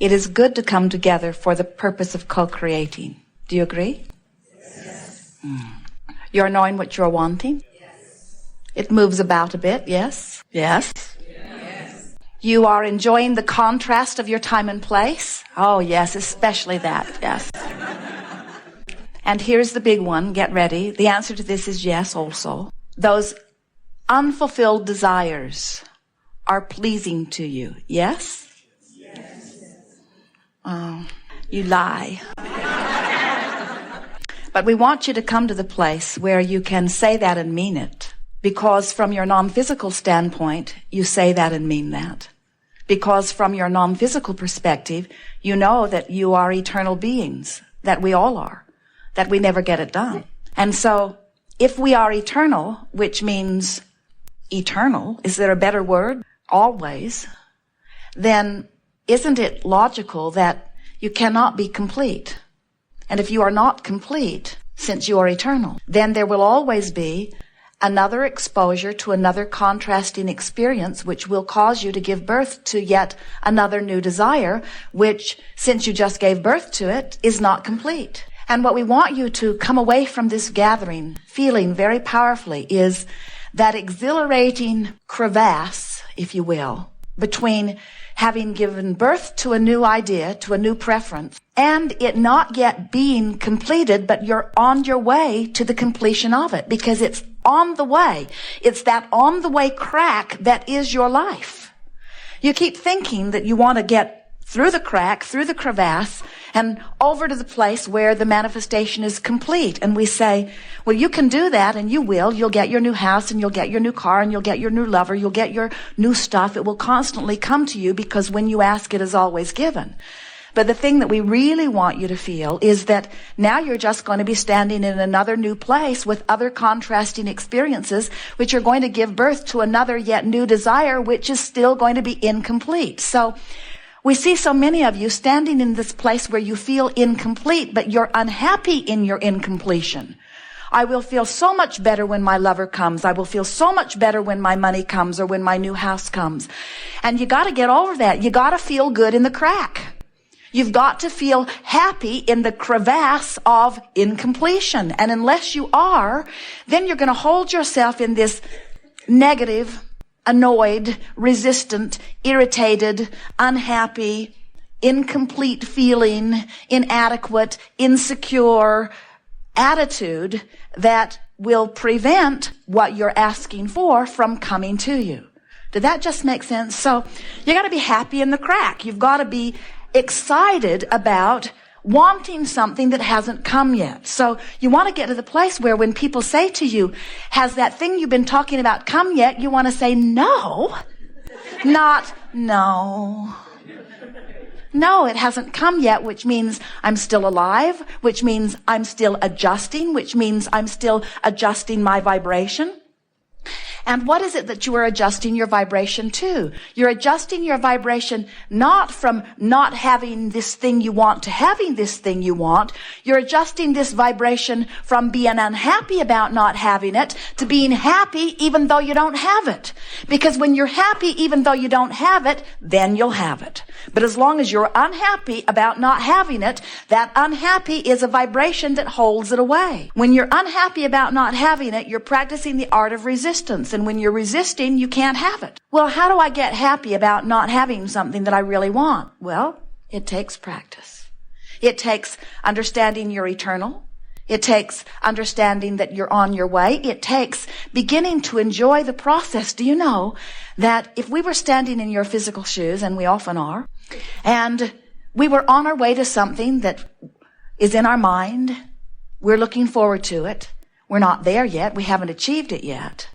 It is good to come together for the purpose of co-creating. Do you agree? Yes. You're knowing what you're wanting? Yes. It moves about a bit, yes? Yes. Yes. You are enjoying the contrast of your time and place? Oh, yes, especially that, yes. And here's the big one. Get ready. The answer to this is yes also. Those unfulfilled desires are pleasing to you. Yes? Yes. Oh, you lie. But we want you to come to the place where you can say that and mean it. Because from your non-physical standpoint, you say that and mean that. Because from your non-physical perspective, you know that you are eternal beings, that we all are, that we never get it done. And so, if we are eternal, which means eternal, is there a better word? Always. Then isn't it logical that you cannot be complete? And if you are not complete, since you are eternal, then there will always be another exposure to another contrasting experience which will cause you to give birth to yet another new desire, which, since you just gave birth to it, is not complete. And what we want you to come away from this gathering feeling very powerfully is that exhilarating crevasse, if you will, between having given birth to a new idea, to a new preference, and it not yet being completed, but you're on your way to the completion of it, because it's on the way. It's that on the way crack that is your life. You keep thinking that you want to get through the crack, through the crevasse, and over to the place where the manifestation is complete. And we say, well, you can do that, and you will. You'll get your new house, and you'll get your new car, and you'll get your new lover, you'll get your new stuff. It will constantly come to you, because when you ask, it is always given. But the thing that we really want you to feel is that now you're just going to be standing in another new place with other contrasting experiences, which are going to give birth to another yet new desire, which is still going to be incomplete. So we see so many of you standing in this place where you feel incomplete, but you're unhappy in your incompletion. I will feel so much better when my lover comes. I will feel so much better when my money comes or when my new house comes. And you got to get over that. You got to feel good in the crack. You've got to feel happy in the crevasse of incompletion. And unless you are, then you're going to hold yourself in this negative, annoyed, resistant, irritated, unhappy, incomplete feeling, inadequate, insecure attitude that will prevent what you're asking for from coming to you. Did that just make sense? So you got to be happy in the crack. You've got to be excited about wanting something that hasn't come yet. So you want to get to the place where when people say to you, has that thing you've been talking about come yet? You want to say no, not no. No, it hasn't come yet, which means I'm still alive, which means I'm still adjusting, which means I'm still adjusting my vibration. And what is it that you are adjusting your vibration to? You're adjusting your vibration not from not having this thing you want to having this thing you want. You're adjusting this vibration from being unhappy about not having it to being happy even though you don't have it. Because when you're happy even though you don't have it, then you'll have it. But as long as you're unhappy about not having it, that unhappy is a vibration that holds it away. When you're unhappy about not having it, you're practicing the art of resistance. And when you're resisting, you can't have it. Well, how do I get happy about not having something that I really want? Well, it takes practice. It takes understanding you're eternal. It takes understanding that you're on your way. It takes beginning to enjoy the process. Do you know that if we were standing in your physical shoes, and we often are, and we were on our way to something that is in our mind, we're looking forward to it, we're not there yet, we haven't achieved it yet,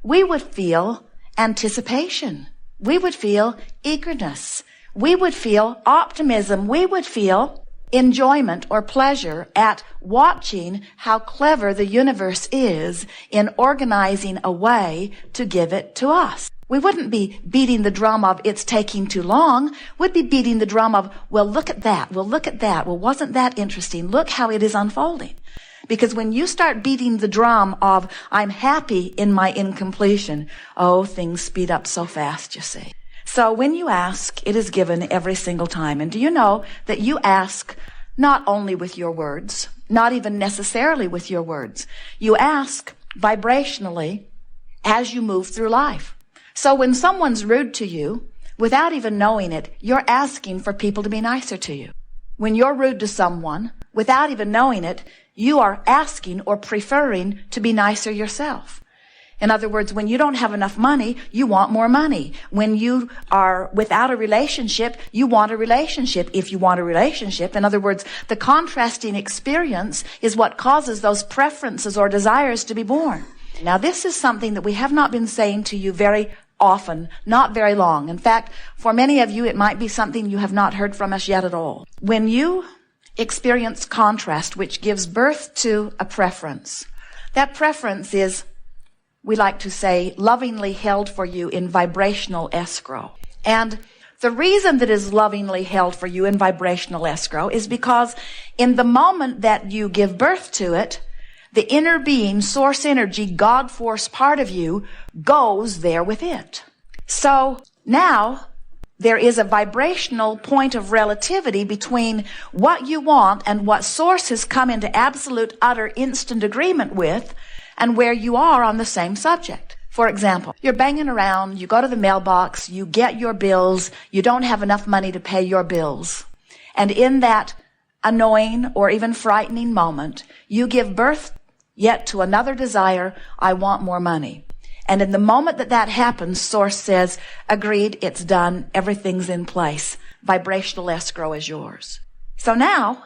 we would feel anticipation. We would feel eagerness. We would feel optimism. We would feel enjoyment or pleasure at watching how clever the universe is in organizing a way to give it to us. We wouldn't be beating the drum of it's taking too long. We'd be beating the drum of, well, look at that. Well, look at that. Well, wasn't that interesting? Look how it is unfolding. Because when you start beating the drum of, I'm happy in my incompletion, oh, things speed up so fast, you see. So when you ask, it is given every single time. And do you know that you ask not only with your words, not even necessarily with your words. You ask vibrationally as you move through life. So when someone's rude to you, without even knowing it, you're asking for people to be nicer to you. When you're rude to someone, without even knowing it, you are asking or preferring to be nicer yourself. In other words, when you don't have enough money, you want more money. When you are without a relationship, you want a relationship. If you want a relationship, in other words, the contrasting experience is what causes those preferences or desires to be born. Now, this is something that we have not been saying to you very often, not very long. In fact, for many of you, it might be something you have not heard from us yet at all. When you experience contrast, which gives birth to a preference, that preference is, we like to say, lovingly held for you in vibrational escrow. And the reason that is lovingly held for you in vibrational escrow is because in the moment that you give birth to it, the inner being, source energy, God force part of you goes there with it. So now there is a vibrational point of relativity between what you want and what source has come into absolute, utter, instant agreement with, and where you are on the same subject. For example, you're banging around, you go to the mailbox, you get your bills, you don't have enough money to pay your bills. And in that annoying or even frightening moment, you give birth yet to another desire, I want more money. And in the moment that that happens, Source says, agreed, it's done, everything's in place. Vibrational escrow is yours. So now,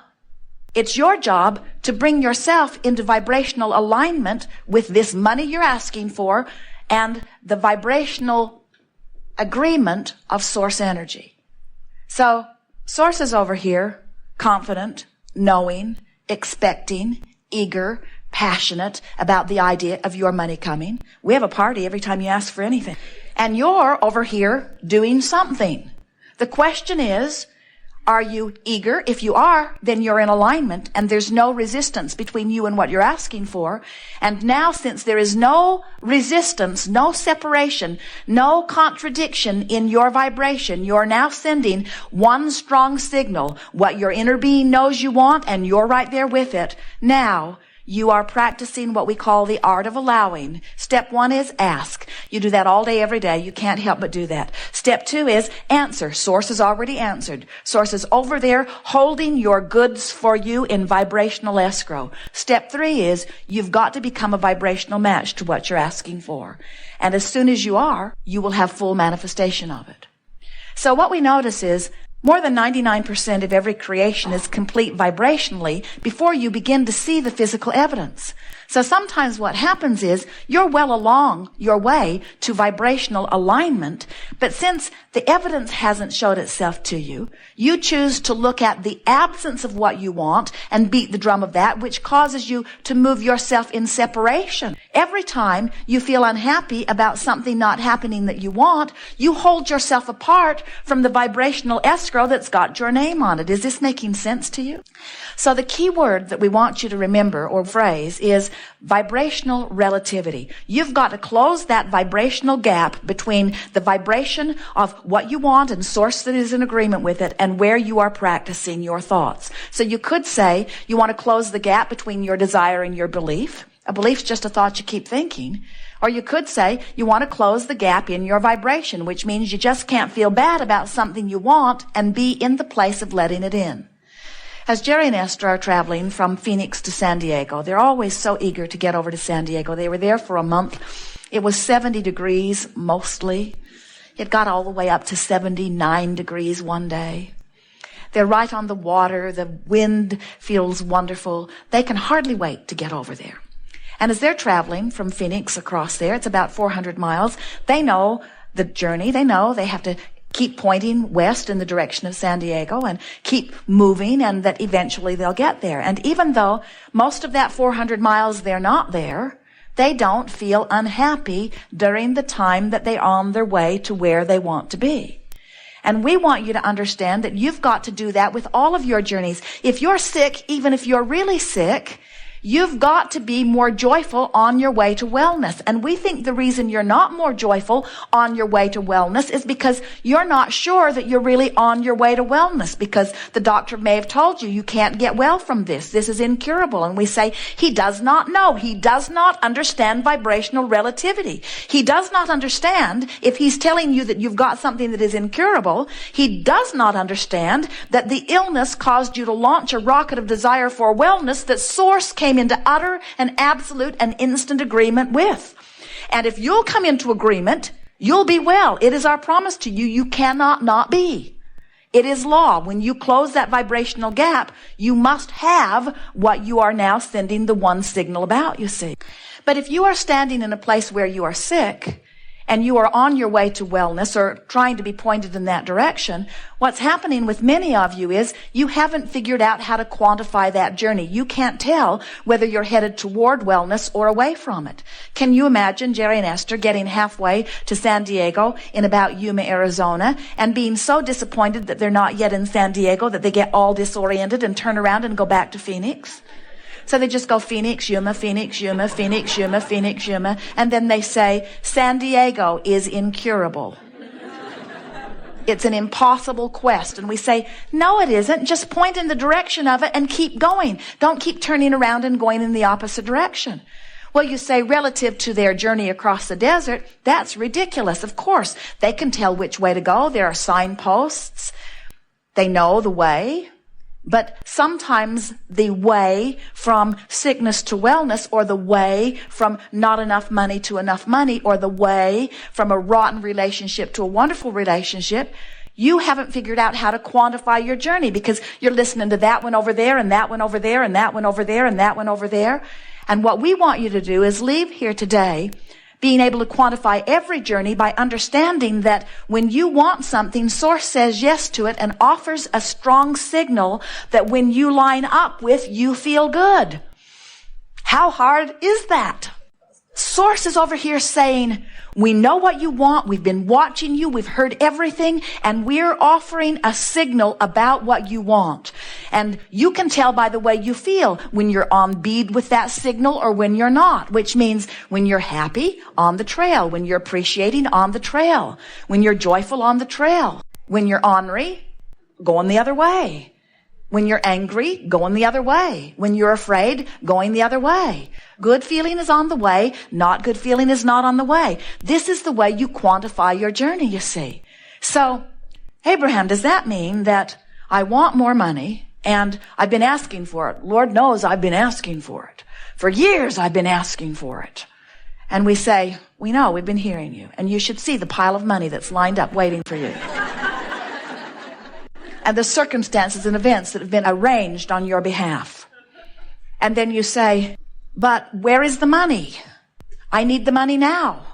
it's your job to bring yourself into vibrational alignment with this money you're asking for and the vibrational agreement of source energy. So, Source is over here, confident, knowing, expecting, eager, passionate about the idea of your money coming. We have a party every time you ask for anything. And you're over here doing something. The question is, are you eager? If you are, then you're in alignment and there's no resistance between you and what you're asking for. And now, since there is no resistance, no separation, no contradiction in your vibration, you're now sending one strong signal, what your inner being knows you want, and you're right there with it. Now, you are practicing what we call the art of allowing. Step 1 is ask. You do that all day, every day. You can't help but do that. Step 2 is answer. Source has already answered. Source is over there holding your goods for you in vibrational escrow. Step 3 is you've got to become a vibrational match to what you're asking for. And as soon as you are, you will have full manifestation of it. So what we notice is more than 99% of every creation is complete vibrationally before you begin to see the physical evidence. So sometimes what happens is you're well along your way to vibrational alignment, but since the evidence hasn't showed itself to you, you choose to look at the absence of what you want and beat the drum of that, which causes you to move yourself in separation. Every time you feel unhappy about something not happening that you want, you hold yourself apart from the vibrational escrow that's got your name on it. Is this making sense to you? So the key word that we want you to remember or phrase is vibrational relativity. You've got to close that vibrational gap between the vibration of what you want and source that is in agreement with it and where you are practicing your thoughts. So you could say you want to close the gap between your desire and your belief. A belief's just a thought you keep thinking. Or you could say you want to close the gap in your vibration, which means you just can't feel bad about something you want and be in the place of letting it in. As Jerry and Esther are traveling from Phoenix to San Diego, they're always so eager to get over to San Diego. They were there for a month. It was 70 degrees mostly. It got all the way up to 79 degrees one day. They're right on the water. The wind feels wonderful. They can hardly wait to get over there. And as they're traveling from Phoenix across there, it's about 400 miles, they know the journey. They know they have to keep pointing west in the direction of San Diego and keep moving, and that eventually they'll get there. And even though most of that 400 miles they're not there, they don't feel unhappy during the time that they're on their way to where they want to be. And we want you to understand that you've got to do that with all of your journeys. If you're sick, even if you're really sick, You've got to be more joyful on your way to wellness. And we think the reason you're not more joyful on your way to wellness is because you're not sure that you're really on your way to wellness, because the doctor may have told you can't get well from this. This is incurable. And we say, he does not know. He does not understand vibrational relativity. He does not understand, if he's telling you that you've got something that is incurable, he does not understand that the illness caused you to launch a rocket of desire for wellness that Source came into utter and absolute and instant agreement with. And if you'll come into agreement, you'll be well. It is our promise to you. You cannot not be. It is law. When you close that vibrational gap, you must have what you are now sending the one signal about, you see. But if you are standing in a place where you are sick, and you are on your way to wellness or trying to be pointed in that direction, what's happening with many of you is you haven't figured out how to quantify that journey. You can't tell whether you're headed toward wellness or away from it. Can you imagine Jerry and Esther getting halfway to San Diego in about Yuma, Arizona, and being so disappointed that they're not yet in San Diego that they get all disoriented and turn around and go back to Phoenix? So they just go Phoenix, Yuma, Phoenix, Yuma, Phoenix, Yuma, Phoenix, Yuma. And then they say, San Diego is incurable. It's an impossible quest. And we say, no, it isn't. Just point in the direction of it and keep going. Don't keep turning around and going in the opposite direction. Well, you say relative to their journey across the desert, that's ridiculous. Of course, they can tell which way to go. There are signposts. They know the way. But sometimes the way from sickness to wellness, or the way from not enough money to enough money, or the way from a rotten relationship to a wonderful relationship, you haven't figured out how to quantify your journey, because you're listening to that one over there and that one over there and that one over there and that one over there. And what we want you to do is leave here today being able to quantify every journey by understanding that when you want something, Source says yes to it and offers a strong signal that when you line up with, you feel good. How hard is that? Source is over here saying, we know what you want. We've been watching you. We've heard everything. And we're offering a signal about what you want. And you can tell by the way you feel when you're on bead with that signal or when you're not, which means when you're happy, on the trail. When you're appreciating, on the trail. When you're joyful, on the trail. When you're ornery, going the other way. When you're angry, going the other way. When you're afraid, going the other way. Good feeling is on the way. Not good feeling is not on the way. This is the way you quantify your journey, you see. So, Abraham, does that mean that I want more money and I've been asking for it? Lord knows I've been asking for it. For years I've been asking for it. And we say, we know, we've been hearing you. And you should see the pile of money that's lined up waiting for you. And the circumstances and events that have been arranged on your behalf. And then you say, but where is the money? I need the money now.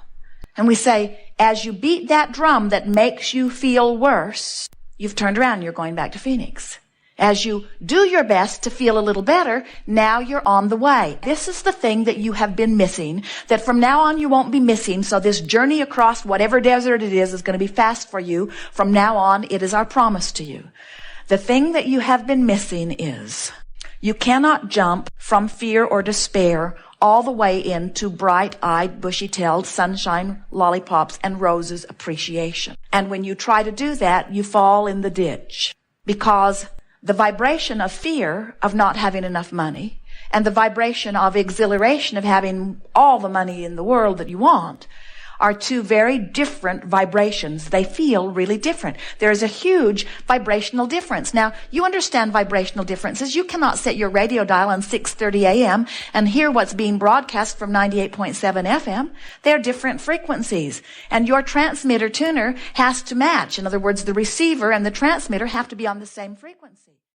And we say, as you beat that drum that makes you feel worse, you've turned around and you're going back to Phoenix. As you do your best to feel a little better, now you're on the way. This is the thing that you have been missing, that from now on you won't be missing. So this journey across whatever desert it is going to be fast for you. From now on, it is our promise to you. The thing that you have been missing is you cannot jump from fear or despair all the way into bright-eyed, bushy-tailed sunshine, lollipops, and roses appreciation. And when you try to do that, you fall in the ditch, because the vibration of fear of not having enough money and the vibration of exhilaration of having all the money in the world that you want are two very different vibrations. They feel really different. There's a huge vibrational difference. Now, you understand vibrational differences. You cannot set your radio dial on 6:30 a.m. and hear what's being broadcast from 98.7 FM. They're different frequencies. And your transmitter tuner has to match. In other words, the receiver and the transmitter have to be on the same frequency.